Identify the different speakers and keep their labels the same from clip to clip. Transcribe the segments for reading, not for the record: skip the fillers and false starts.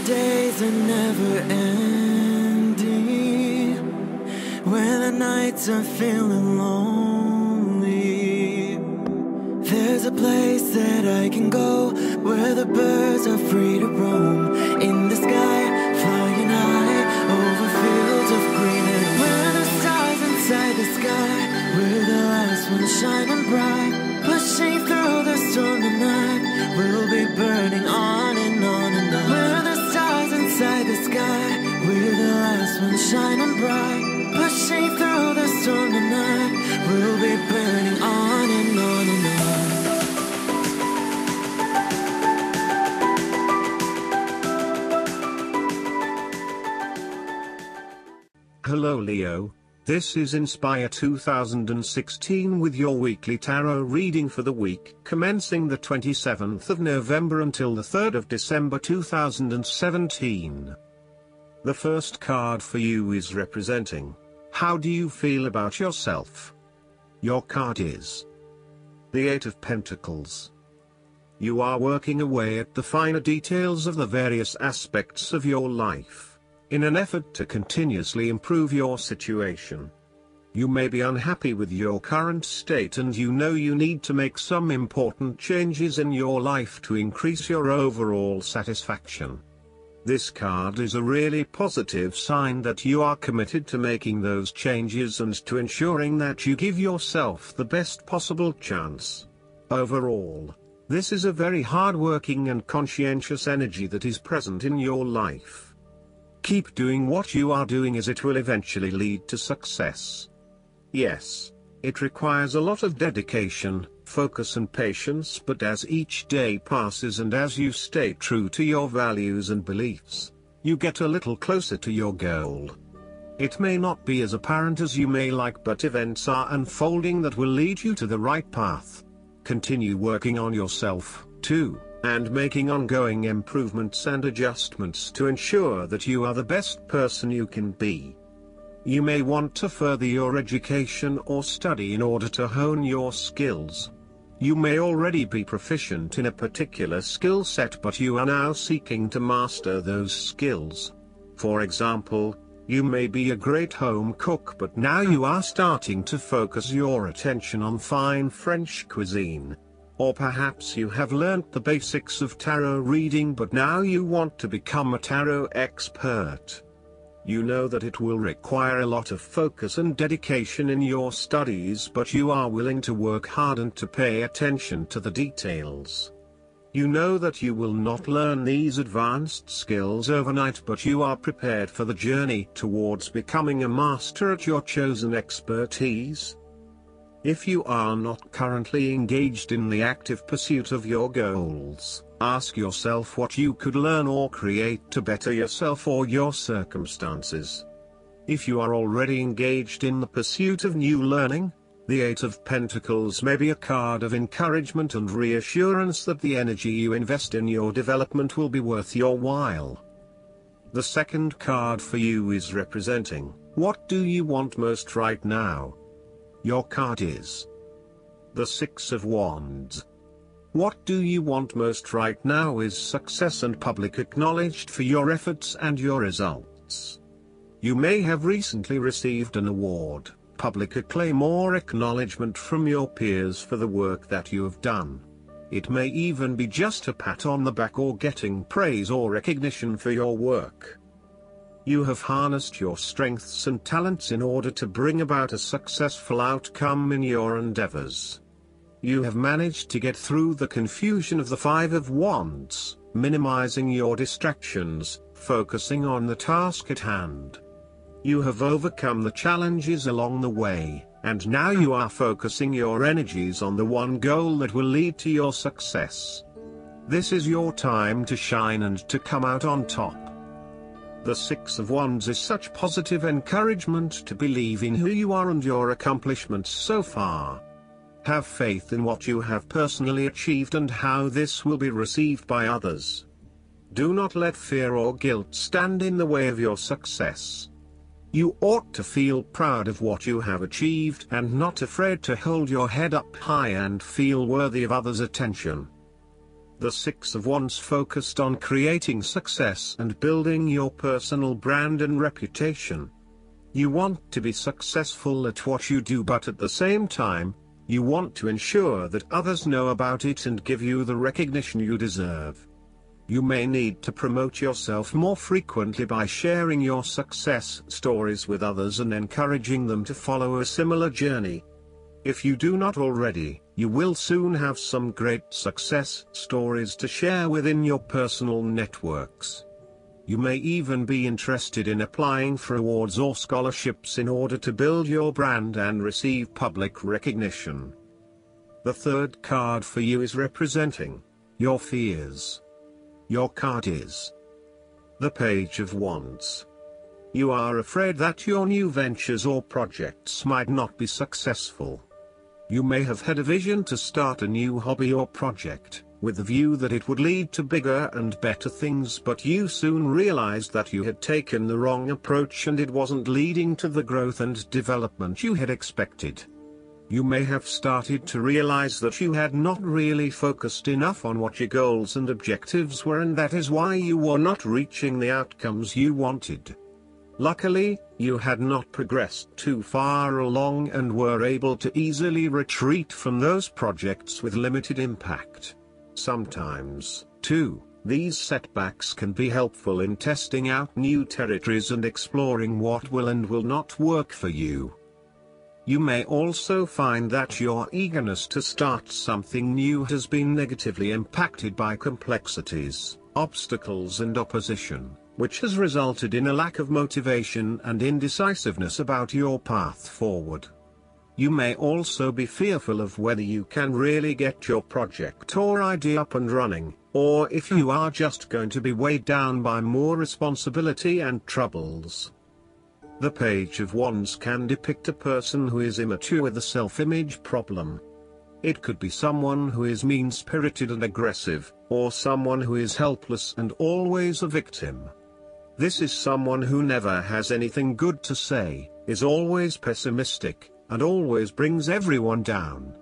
Speaker 1: the days are never ending, when the nights are feeling lonely, there's a place that I can go, where the birds are free to roam, in the sky, flying high, over fields of green, and where the stars inside the sky, we're the last ones shining bright, pushing through the storm tonight, we'll be burning on and on and on. We're the stars inside the sky, we're the last ones shining bright, pushing through the storm tonight, we'll be burning on and on and on.
Speaker 2: Hello Leo, this is Inspire 2016 with your weekly tarot reading for the week commencing the 27th of November until the 3rd of December 2017. The first card for you is representing, how do you feel about yourself? Your card is the Eight of Pentacles. You are working away at the finer details of the various aspects of your life, in an effort to continuously improve your situation. You may be unhappy with your current state and you know you need to make some important changes in your life to increase your overall satisfaction. This card is a really positive sign that you are committed to making those changes and to ensuring that you give yourself the best possible chance. Overall, this is a very hard-working and conscientious energy that is present in your life. Keep doing what you are doing, as it will eventually lead to success. Yes, it requires a lot of dedication, focus and patience, but as each day passes and as you stay true to your values and beliefs, you get a little closer to your goal. It may not be as apparent as you may like, but events are unfolding that will lead you to the right path. Continue working on yourself, too, and making ongoing improvements and adjustments to ensure that you are the best person you can be. You may want to further your education or study in order to hone your skills. You may already be proficient in a particular skill set, but you are now seeking to master those skills. For example, you may be a great home cook, but now you are starting to focus your attention on fine French cuisine. Or perhaps you have learnt the basics of tarot reading, but now you want to become a tarot expert. You know that it will require a lot of focus and dedication in your studies, but you are willing to work hard and to pay attention to the details. You know that you will not learn these advanced skills overnight, but you are prepared for the journey towards becoming a master at your chosen expertise. If you are not currently engaged in the active pursuit of your goals, ask yourself what you could learn or create to better yourself or your circumstances. If you are already engaged in the pursuit of new learning, the Eight of Pentacles may be a card of encouragement and reassurance that the energy you invest in your development will be worth your while. The second card for you is representing, what do you want most right now? Your card is the Six of Wands. What do you want most right now is success and public acknowledged for your efforts and your results. You may have recently received an award, public acclaim or acknowledgement from your peers for the work that you have done. It may even be just a pat on the back or getting praise or recognition for your work. You have harnessed your strengths and talents in order to bring about a successful outcome in your endeavors. You have managed to get through the confusion of the Five of Wands, minimizing your distractions, focusing on the task at hand. You have overcome the challenges along the way, and now you are focusing your energies on the one goal that will lead to your success. This is your time to shine and to come out on top. The Six of Wands is such positive encouragement to believe in who you are and your accomplishments so far. Have faith in what you have personally achieved and how this will be received by others. Do not let fear or guilt stand in the way of your success. You ought to feel proud of what you have achieved and not afraid to hold your head up high and feel worthy of others' attention. The Six of Wands focused on creating success and building your personal brand and reputation. You want to be successful at what you do, but at the same time, you want to ensure that others know about it and give you the recognition you deserve. You may need to promote yourself more frequently by sharing your success stories with others and encouraging them to follow a similar journey. If you do not already, you will soon have some great success stories to share within your personal networks. You may even be interested in applying for awards or scholarships in order to build your brand and receive public recognition. The third card for you is representing your fears. Your card is the Page of Wands. You are afraid that your new ventures or projects might not be successful. You may have had a vision to start a new hobby or project, with the view that it would lead to bigger and better things, but you soon realized that you had taken the wrong approach and it wasn't leading to the growth and development you had expected. You may have started to realize that you had not really focused enough on what your goals and objectives were, and that is why you were not reaching the outcomes you wanted. Luckily, you had not progressed too far along and were able to easily retreat from those projects with limited impact. Sometimes, too, these setbacks can be helpful in testing out new territories and exploring what will and will not work for you. You may also find that your eagerness to start something new has been negatively impacted by complexities, obstacles and opposition, which has resulted in a lack of motivation and indecisiveness about your path forward. You may also be fearful of whether you can really get your project or idea up and running, or if you are just going to be weighed down by more responsibility and troubles. The Page of Wands can depict a person who is immature with a self-image problem. It could be someone who is mean-spirited and aggressive, or someone who is helpless and always a victim. This is someone who never has anything good to say, is always pessimistic, and always brings everyone down.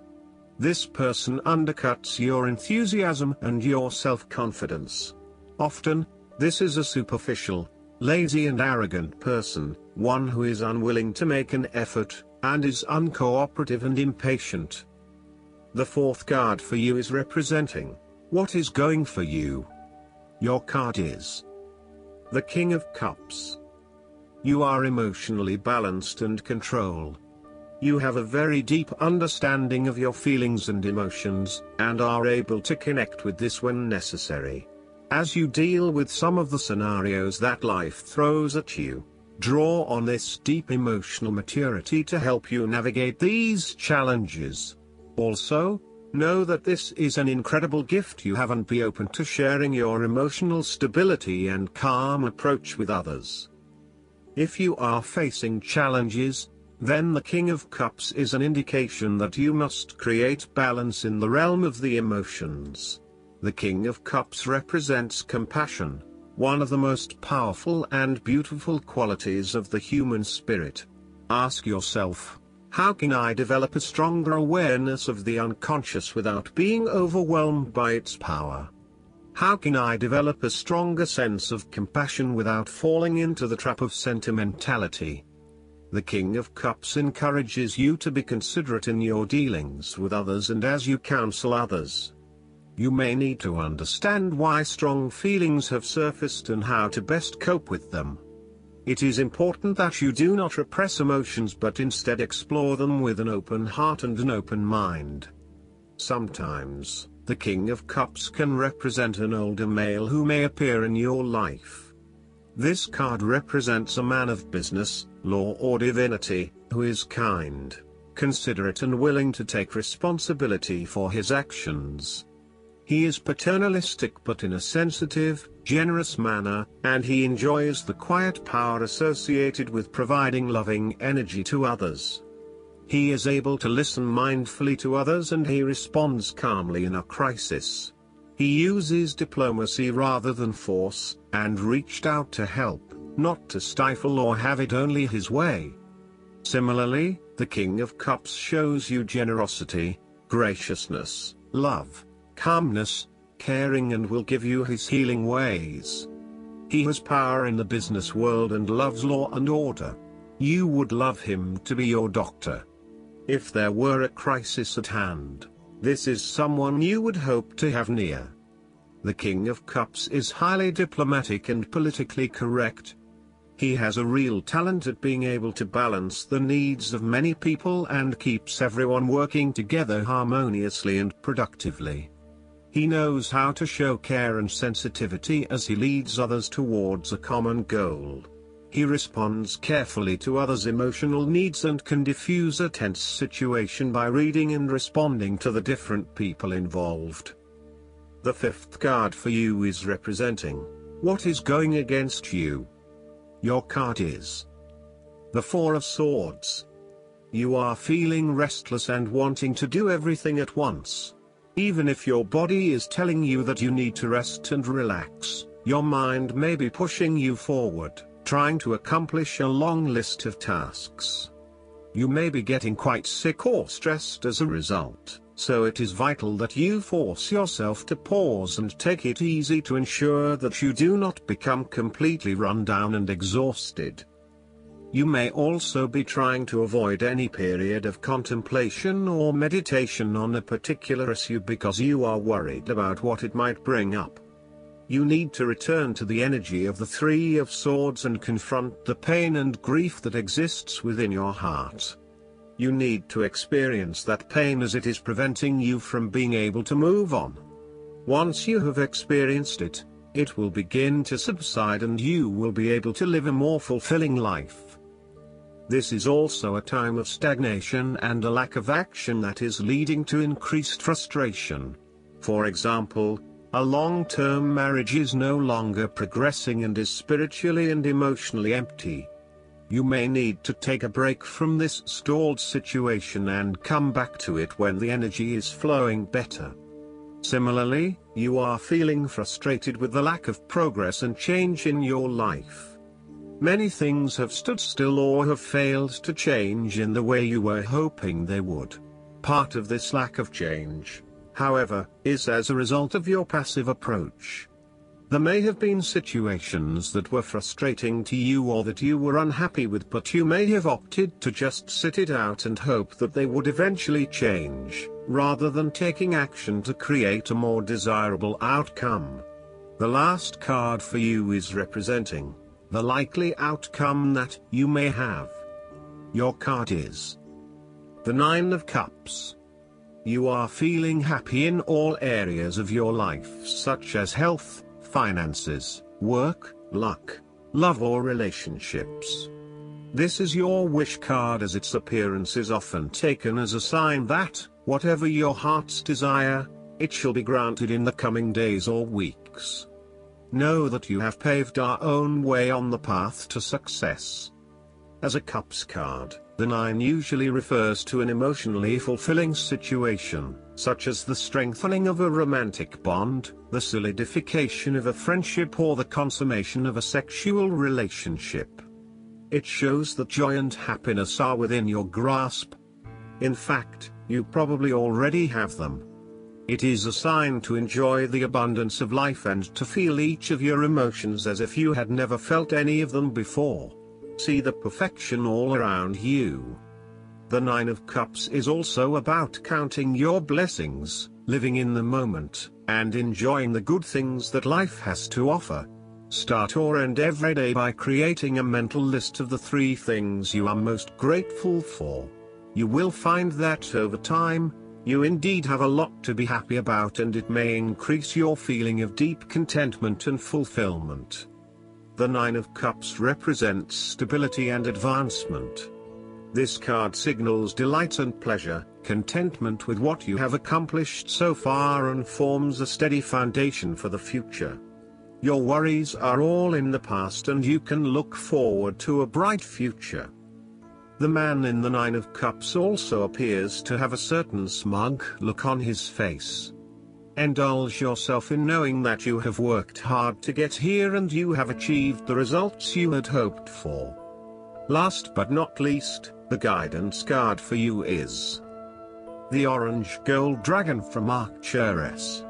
Speaker 2: This person undercuts your enthusiasm and your self-confidence. Often, this is a superficial, lazy and arrogant person, one who is unwilling to make an effort, and is uncooperative and impatient. The fourth card for you is representing what is going for you. Your card is the King of Cups. You are emotionally balanced and control. You have a very deep understanding of your feelings and emotions, and are able to connect with this when necessary. As you deal with some of the scenarios that life throws at you, draw on this deep emotional maturity to help you navigate these challenges. Also, know that this is an incredible gift you have, and be open to sharing your emotional stability and calm approach with others. If you are facing challenges, then the King of Cups is an indication that you must create balance in the realm of the emotions. The King of Cups represents compassion, one of the most powerful and beautiful qualities of the human spirit. Ask yourself, how can I develop a stronger awareness of the unconscious without being overwhelmed by its power? How can I develop a stronger sense of compassion without falling into the trap of sentimentality? The King of Cups encourages you to be considerate in your dealings with others and as you counsel others. You may need to understand why strong feelings have surfaced and how to best cope with them. It is important that you do not repress emotions but instead explore them with an open heart and an open mind. Sometimes, the King of Cups can represent an older male who may appear in your life. This card represents a man of business, law or divinity, who is kind, considerate and willing to take responsibility for his actions. He is paternalistic but in a sensitive, generous manner, and he enjoys the quiet power associated with providing loving energy to others. He is able to listen mindfully to others and he responds calmly in a crisis. He uses diplomacy rather than force, and reached out to help, not to stifle or have it only his way. Similarly, the King of Cups shows you generosity, graciousness, love, calmness, caring and will give you his healing ways. He has power in the business world and loves law and order. You would love him to be your doctor. If there were a crisis at hand, this is someone you would hope to have near. The King of Cups is highly diplomatic and politically correct. He has a real talent at being able to balance the needs of many people and keeps everyone working together harmoniously and productively. He knows how to show care and sensitivity as he leads others towards a common goal. He responds carefully to others' emotional needs and can diffuse a tense situation by reading and responding to the different people involved. The fifth card for you is representing what is going against you. Your card is the Four of Swords. You are feeling restless and wanting to do everything at once. Even if your body is telling you that you need to rest and relax, your mind may be pushing you forward, trying to accomplish a long list of tasks. You may be getting quite sick or stressed as a result, so it is vital that you force yourself to pause and take it easy to ensure that you do not become completely run down and exhausted. You may also be trying to avoid any period of contemplation or meditation on a particular issue because you are worried about what it might bring up. You need to return to the energy of the Three of Swords and confront the pain and grief that exists within your heart. You need to experience that pain as it is preventing you from being able to move on. Once you have experienced it, it will begin to subside and you will be able to live a more fulfilling life. This is also a time of stagnation and a lack of action that is leading to increased frustration. For example, a long-term marriage is no longer progressing and is spiritually and emotionally empty. You may need to take a break from this stalled situation and come back to it when the energy is flowing better. Similarly, you are feeling frustrated with the lack of progress and change in your life. Many things have stood still or have failed to change in the way you were hoping they would. Part of this lack of change, however, is as a result of your passive approach. There may have been situations that were frustrating to you or that you were unhappy with, but you may have opted to just sit it out and hope that they would eventually change, rather than taking action to create a more desirable outcome. The last card for you is representing the likely outcome that you may have. Your card is the Nine of Cups. You are feeling happy in all areas of your life, such as health, finances, work, luck, love or relationships. This is your wish card, as its appearance is often taken as a sign that, whatever your heart's desire, it shall be granted in the coming days or weeks. Know that you have paved our own way on the path to success. As a Cups card, the 9 usually refers to an emotionally fulfilling situation, such as the strengthening of a romantic bond, the solidification of a friendship or the consummation of a sexual relationship. It shows that joy and happiness are within your grasp. In fact, you probably already have them. It is a sign to enjoy the abundance of life and to feel each of your emotions as if you had never felt any of them before. See the perfection all around you. The 9 of Cups is also about counting your blessings, living in the moment, and enjoying the good things that life has to offer. Start or end every day by creating a mental list of the 3 things you are most grateful for. You will find that over time, you indeed have a lot to be happy about, and it may increase your feeling of deep contentment and fulfillment. The 9 of Cups represents stability and advancement. This card signals delight and pleasure, contentment with what you have accomplished so far, and forms a steady foundation for the future. Your worries are all in the past and you can look forward to a bright future. The man in the 9 of Cups also appears to have a certain smug look on his face. Indulge yourself in knowing that you have worked hard to get here and you have achieved the results you had hoped for. Last but not least, the guidance card for you is the Orange Gold Dragon from Arcturus.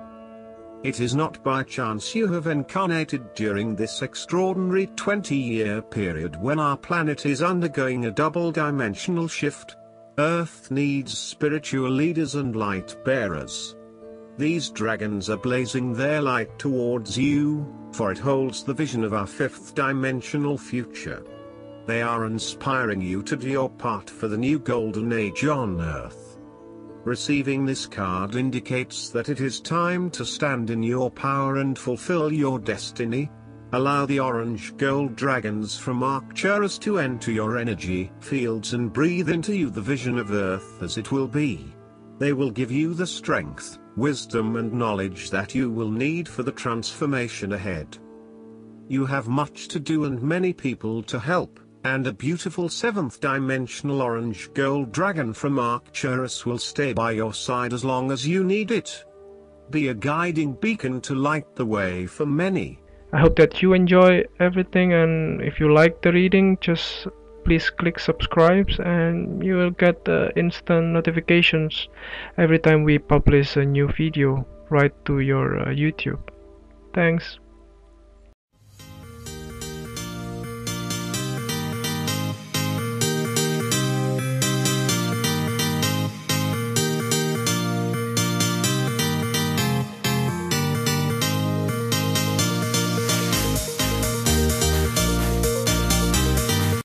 Speaker 2: It is not by chance you have incarnated during this extraordinary 20-year period when our planet is undergoing a double-dimensional shift. Earth needs spiritual leaders and light bearers. These dragons are blazing their light towards you, for it holds the vision of our fifth-dimensional future. They are inspiring you to do your part for the new golden age on Earth. Receiving this card indicates that it is time to stand in your power and fulfill your destiny. Allow the orange gold dragons from Arcturus to enter your energy fields and breathe into you the vision of Earth as it will be. They will give you the strength, wisdom and knowledge that you will need for the transformation ahead. You have much to do and many people to help, and a beautiful 7th-dimensional orange gold dragon from Arcturus will stay by your side as long as you need it. Be a guiding beacon to light the way for many.
Speaker 3: I hope that you enjoy everything, and if you like the reading, just please click subscribe and you will get instant notifications every time we publish a new video right to your YouTube. Thanks.